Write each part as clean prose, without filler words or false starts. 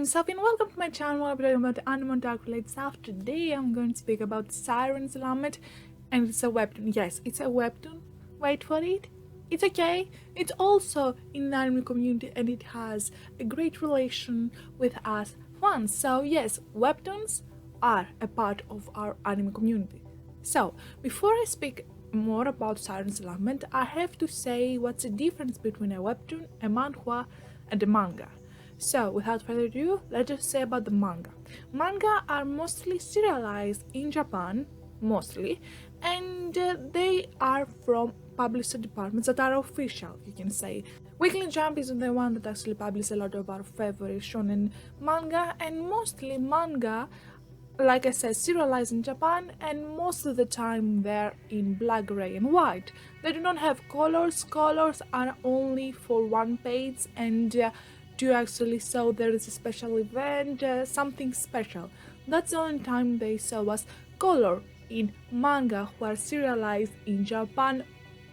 Sophie and welcome to my channel where I'm talking about anime and dark related stuff. Today I'm going to speak about Siren's Lament, and it's a webtoon. Yes, it's a webtoon. Wait for it. It's okay. It's also in the anime community and it has a great relation with us fans. So yes, webtoons are a part of our anime community. So before I speak more about Siren's Lament, I have to say what's the difference between a webtoon, a manhwa, and a manga. So, without further ado, let's just say about the manga. Manga are mostly serialized in Japan, mostly, and they are from publisher departments that are official, you can say. Weekly Jump is the one that actually publishes a lot of our favorite shonen manga, and mostly manga, like I said, serialized in Japan, and most of the time they're in black, gray, and white. They do not have colors. Colors are only for one page, and to actually show there is a special event, something special. That's the only time they show us color in manga who are serialized in Japan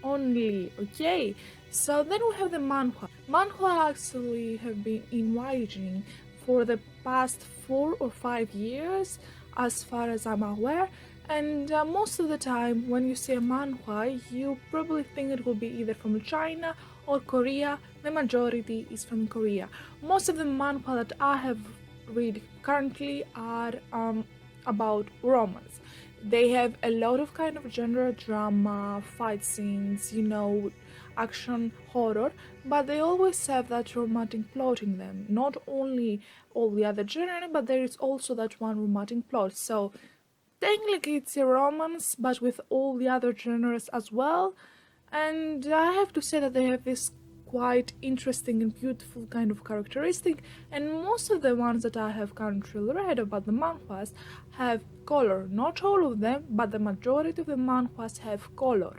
only. Okay, so then we have the manhwa. Manhwa actually have been in writing for the past 4 or 5 years, as far as I'm aware. And most of the time, when you say manhwa, you probably think it will be either from China or Korea. The majority is from Korea. Most of the manhwa that I have read currently are about romance. They have a lot of kind of genre, drama, fight scenes, action, horror, but they always have that romantic plot in them. Not only all the other genre, but there is also that one romantic plot. So technically it's a romance, but with all the other genres as well. And I have to say that they have this quite interesting and beautiful kind of characteristic, and most of the ones that I have currently read about the manhwas have color. Not all of them, but the majority of the manhwas have color.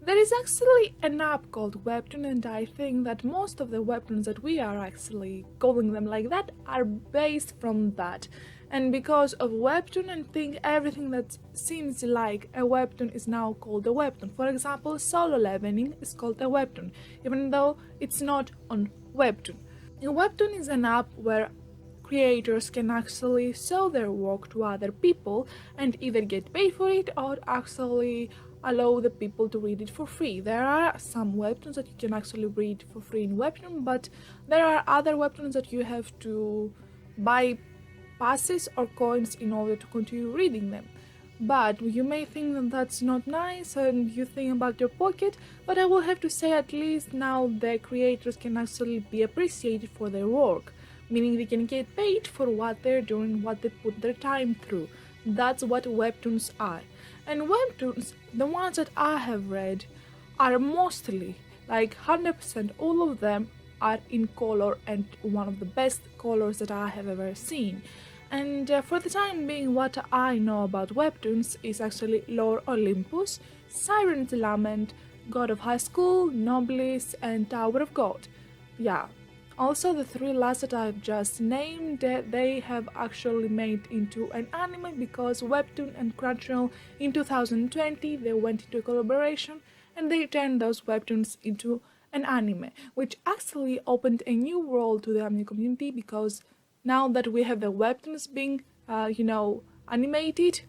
There is actually an app called Webtoon, and I think that most of the webtoons that we are actually calling them like that are based from that. And because of Webtoon, I think everything that seems like a webtoon is now called a webtoon. For example, Solo Leveling is called a webtoon, even though it's not on Webtoon. A webtoon is an app where creators can actually sell their work to other people and either get paid for it or actually allow the people to read it for free. There are some webtoons that you can actually read for free in Webtoon, but there are other webtoons that you have to buy passes or coins in order to continue reading them. But you may think that that's not nice and you think about your pocket, but I will have to say at least now the creators can actually be appreciated for their work, meaning they can get paid for what they're doing, what they put their time through. That's what webtoons are. And webtoons, the ones that I have read, are mostly, like 100%, all of them are in color, and one of the best colors that I have ever seen. And for the time being, what I know about webtoons is actually Lore Olympus, Siren's Lament, God of High School, Nobilis, and Tower of God. Yeah. Also, the 3 last that I've just named, they have actually made into an anime because Webtoon and Crunchyroll in 2020 they went into a collaboration and they turned those webtoons into an anime, which actually opened a new world to the anime community, because now that we have the webtoons being, animated,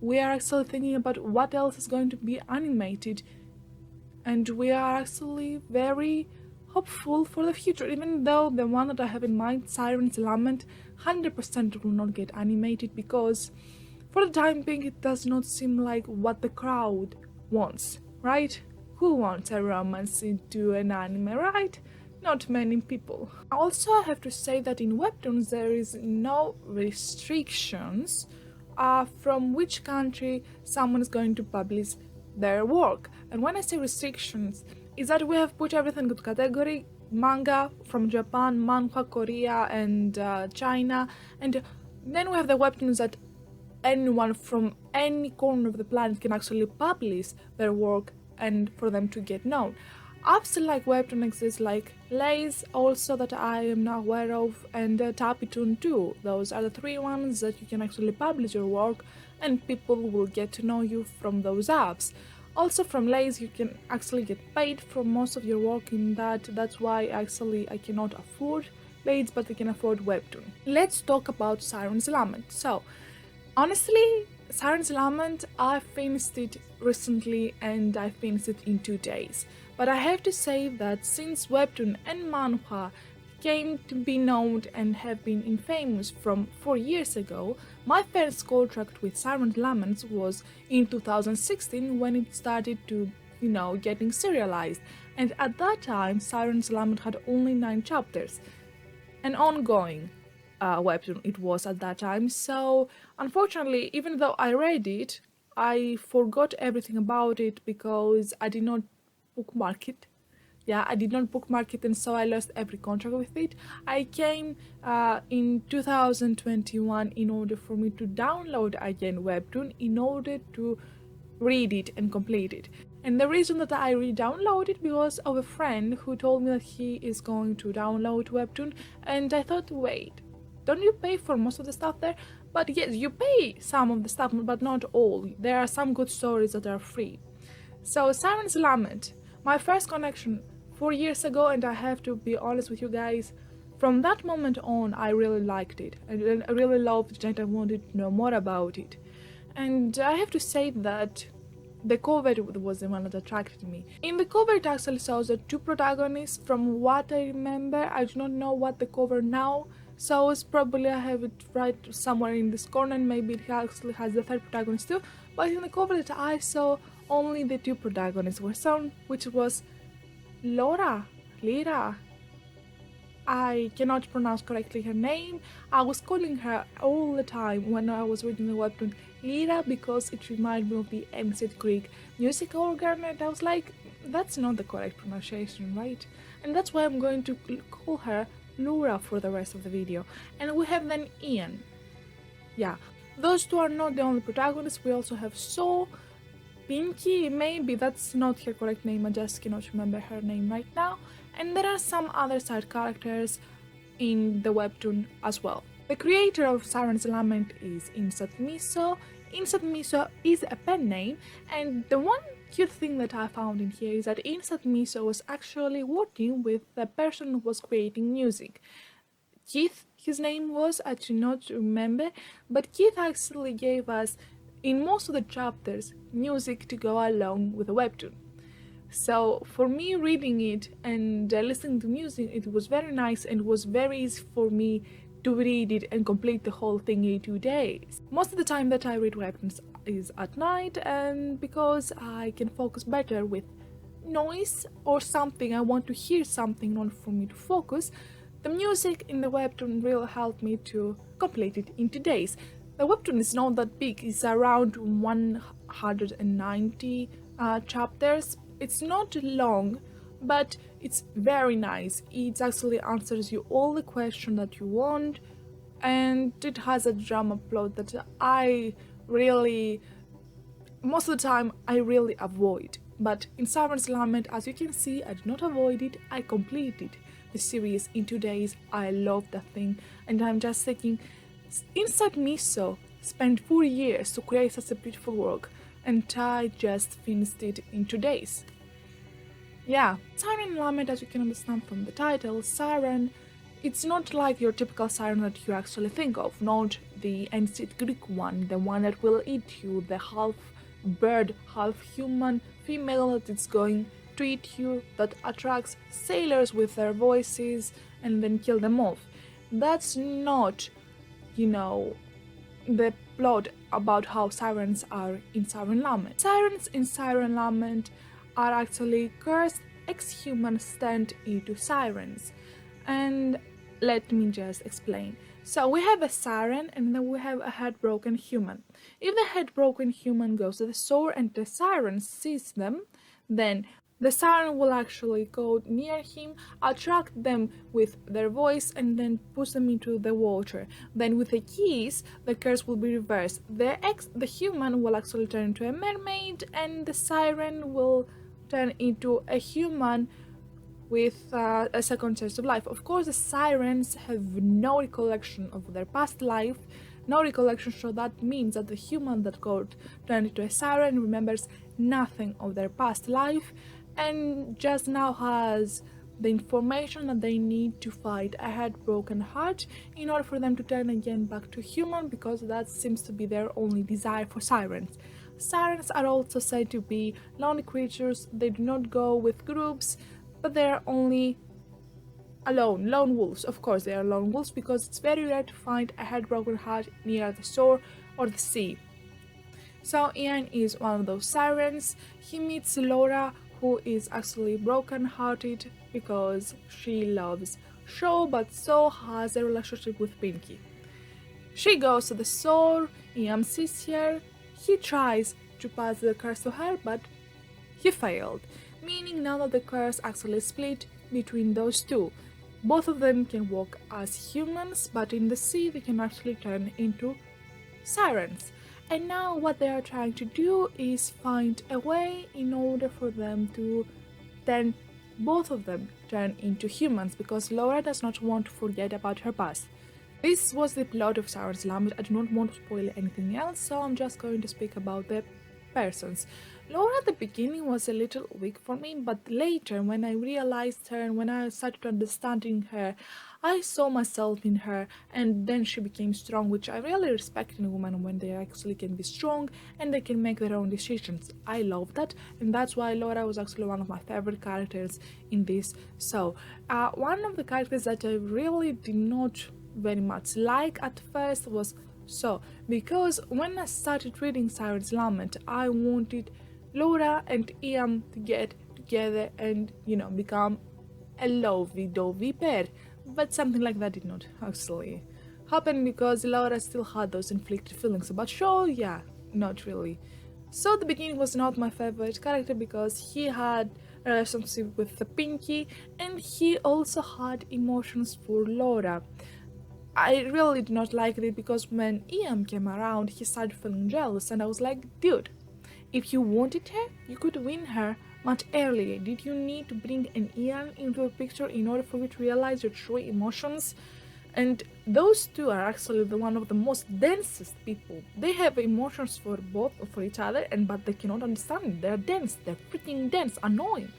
we are actually thinking about what else is going to be animated, and we are actually very hopeful for the future, even though the one that I have in mind, Siren's Lament, 100% will not get animated because for the time being it does not seem like what the crowd wants, right? Who wants a romance into an anime, right? Not many people. Also, I have to say that in webtoons there is no restrictions from which country someone is going to publish their work. And when I say restrictions, is that we have put everything into category: manga from Japan, manhwa Korea and China, and then we have the webtoons that anyone from any corner of the planet can actually publish their work and for them to get known. Apps like Webtoon exist, like Lays also that I am not aware of, and Tapitoon too. Those are the 3 ones that you can actually publish your work and people will get to know you from those apps. Also from Lays you can actually get paid for most of your work in that. That's why actually I cannot afford ladies but they can afford Webtoon. Let's talk about Siren's Lament. So, honestly, Siren's Lament, I finished it recently and I finished it in 2 days. But I have to say that since Webtoon and manhwa came to be known and have been infamous from 4 years ago, my first contract with Siren's Lament was in 2016 when it started to, getting serialized. And at that time, Siren's Lament had only 9 chapters. An ongoing webtoon it was at that time. So unfortunately, even though I read it, I forgot everything about it because I did not bookmark it. Yeah, I did not bookmark it, and so I lost every contract with it. I came in 2021 in order for me to download again Webtoon in order to read it and complete it. And the reason that I re-downloaded because of a friend who told me that he is going to download Webtoon, and I thought, wait, don't you pay for most of the stuff there? But yes, you pay some of the stuff, but not all. There are some good stories that are free. So Siren's Lament, my first connection 4 years ago, and I have to be honest with you guys, from that moment on I really liked it. I really loved it and I wanted to know more about it. And I have to say that the cover was the one that attracted me. In the cover it actually shows the 2 protagonists. From what I remember, I do not know what the cover now shows. Probably I have it right somewhere in this corner and maybe it actually has the 3rd protagonist too. But in the cover that I saw, only the 2 protagonists were shown, which was Lira. I cannot pronounce correctly her name. I was calling her all the time when I was reading the webtoon Lira because it reminded me of the ancient Greek music organ, and I was like, that's not the correct pronunciation, right? And that's why I'm going to call her Lura for the rest of the video. And we have then Ian. Yeah, those 2 are not the only protagonists. We also have So, Pinky, maybe that's not her correct name, I just cannot remember her name right now. And there are some other side characters in the webtoon as well. The creator of Siren's Lament is Insat Miso. Insat Miso is a pen name, and the one cute thing that I found in here is that Insat Miso was actually working with the person who was creating music. Keith, his name was, I do not remember, but Keith actually gave us, in most of the chapters, music to go along with the webtoon. So for me reading it and listening to music, it was very nice and it was very easy for me to read it and complete the whole thing in 2 days. Most of the time that I read webtoons is at night, and because I can focus better with noise or something, I want to hear something in order for me to focus, the music in the webtoon really helped me to complete it in 2 days. The webtoon is not that big, it's around 190 chapters. It's not long, but it's very nice. It actually answers you all the questions that you want, and it has a drama plot that most of the time I really avoid. But in Siren's Lament, as you can see, I did not avoid it, I completed the series in 2 days. I love that thing, and I'm just thinking, Inside Miso spent 4 years to create such a beautiful work, and I just finished it in 2 days. Yeah, Siren Lament, as you can understand from the title, Siren, it's not like your typical siren that you actually think of, not the ancient Greek one, the one that will eat you, the half bird, half human female that is going to eat you, that attracts sailors with their voices and then kill them off. That's not, the plot about how sirens are in Siren Lament. Sirens in Siren Lament are actually cursed ex-humans turned into sirens. And let me just explain. So we have a siren and then we have a heartbroken human. If the heartbroken human goes to the shore and the siren sees them, then the siren will actually go near him, attract them with their voice, and then push them into the water. Then with a kiss, the curse will be reversed. The human will actually turn into a mermaid, and the siren will turn into a human with a second chance of life. Of course, the sirens have no recollection of their past life, no recollection, so that means that the human that got turned into a siren remembers nothing of their past life and just now has the information that they need to fight a heartbroken heart in order for them to turn again back to human, because that seems to be their only desire for sirens. Sirens are also said to be lonely creatures. They do not go with groups, but they're only alone. Lone wolves. Of course, they are lone wolves because it's very rare to find a heartbroken heart near the shore or the sea. So Ian is one of those sirens. He meets Laura, who is actually broken-hearted because she loves Shaw, but so has a relationship with Pinky. She goes to the shore. Ian sees her. He tries to pass the curse to her, but he failed, meaning now that the curse actually split between those two. Both of them can walk as humans, but in the sea they can actually turn into sirens. And now what they are trying to do is find a way in order for them to then both of them turn into humans, because Laura does not want to forget about her past. This was the plot of Siren's Lament. I do not want to spoil anything else, so I'm just going to speak about the persons. Laura at the beginning was a little weak for me, but later when I realized her and when I started understanding her, I saw myself in her, and then she became strong, which I really respect in women when they actually can be strong and they can make their own decisions. I love that, and that's why Laura was actually one of my favorite characters in this. So, one of the characters that I really did not very much like at first was So, because when I started reading Siren's Lament, I wanted Laura and Ian to get together and, become a lovey-dovey pair. But something like that did not actually happen because Laura still had those inflicted feelings about Shaw. Yeah, not really. So the beginning was not my favorite character because he had a relationship with the Pinky and he also had emotions for Laura. I really did not like it because when Ian came around, he started feeling jealous, and I was like, dude, if you wanted her, you could win her much earlier. Did you need to bring an Ian into the picture in order for you to realize your true emotions? And those two are actually one of the most densest people. They have emotions for each other, but they cannot understand it. They're dense. They're freaking dense, annoying.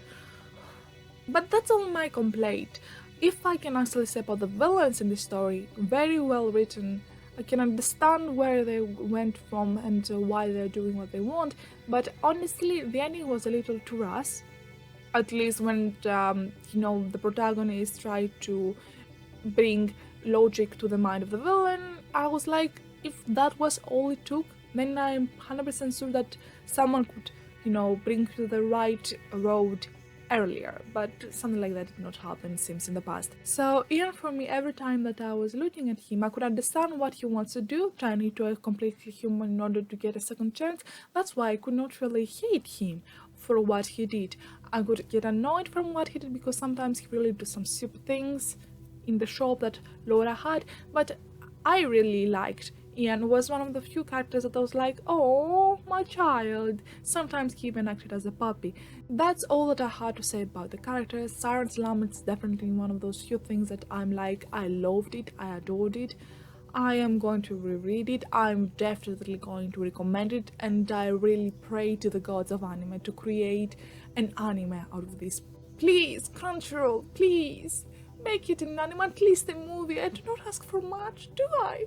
But that's all my complaint. If I can actually say about the villains in this story, very well written. I can understand where they went from and why they're doing what they want, but honestly, the ending was a little too rash. At least when the protagonist tried to bring logic to the mind of the villain, I was like, if that was all it took, then I'm 100% sure that someone could, bring to the right road earlier, but something like that did not happen, seems, in the past. So Ian, for me, every time that I was looking at him, I could understand what he wants to do, turn into a completely human in order to get a second chance. That's why I could not really hate him for what he did. I could get annoyed from what he did because sometimes he really did some stupid things in the shop that Laura had, but I really liked Ian. Was one of the few characters that I was like, oh, my child. Sometimes he even acted as a puppy. That's all that I had to say about the characters. Siren's Lament is definitely one of those few things that I'm like, I loved it, I adored it. I am going to reread it. I'm definitely going to recommend it, and I really pray to the gods of anime to create an anime out of this. Please, Crunchyroll, please. Make it an anime, at least a movie. I do not ask for much, do I?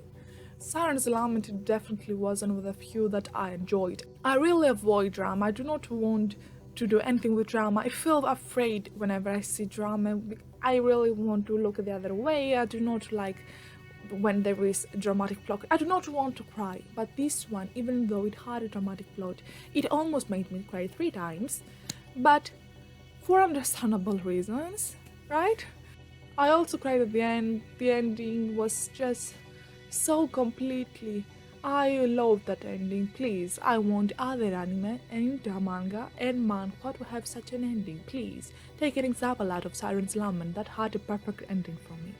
Siren's Lament definitely was one of the few that I enjoyed. I really avoid drama. I do not want to do anything with drama. I feel afraid whenever I see drama. I really want to look the other way. I do not like when there is a dramatic plot. I do not want to cry, but this one, even though it had a dramatic plot, it almost made me cry 3 times, but for understandable reasons, right? I also cried at the end. The ending was just so completely. I love that ending. Please, I want other anime and manga and manhwa to have such an ending. Please, take an example out of Siren's Lament that had a perfect ending for me.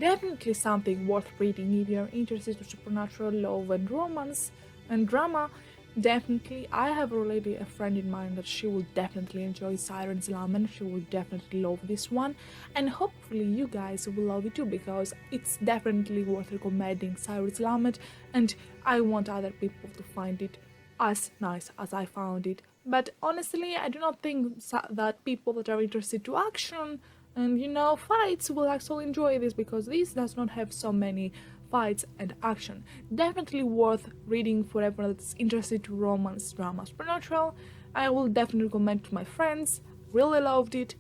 Definitely something worth reading if you're interested in supernatural love and romance and drama. Definitely, I have already a friend in mind that she will definitely enjoy Siren's Lament. She will definitely love this one, and hopefully you guys will love it too, because it's definitely worth recommending Siren's Lament, and I want other people to find it as nice as I found it. But honestly, I do not think that people that are interested to action And you know, fights will actually enjoy this because this does not have so many fights and action. Definitely worth reading for everyone that's interested in romance, drama, supernatural. I will definitely recommend to my friends. Really loved it.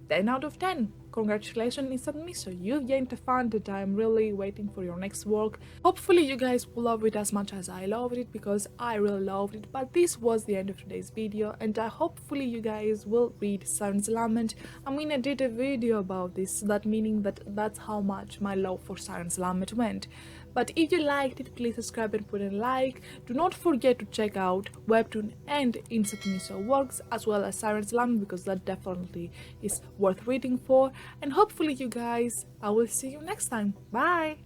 10 out of 10. Congratulations, Instant Miso. You've gained a fan that I'm really waiting for your next work. Hopefully you guys will love it as much as I loved it because I really loved it. But this was the end of today's video and hopefully you guys will read Siren's Lament. I mean, I did a video about this, that meaning that that's how much my love for Siren's Lament went. But if you liked it, please subscribe and put a like. Do not forget to check out Webtoon and Instant Miso works as well as Siren's Lament because that definitely is worth reading for. And hopefully you guys, I will see you next time. Bye!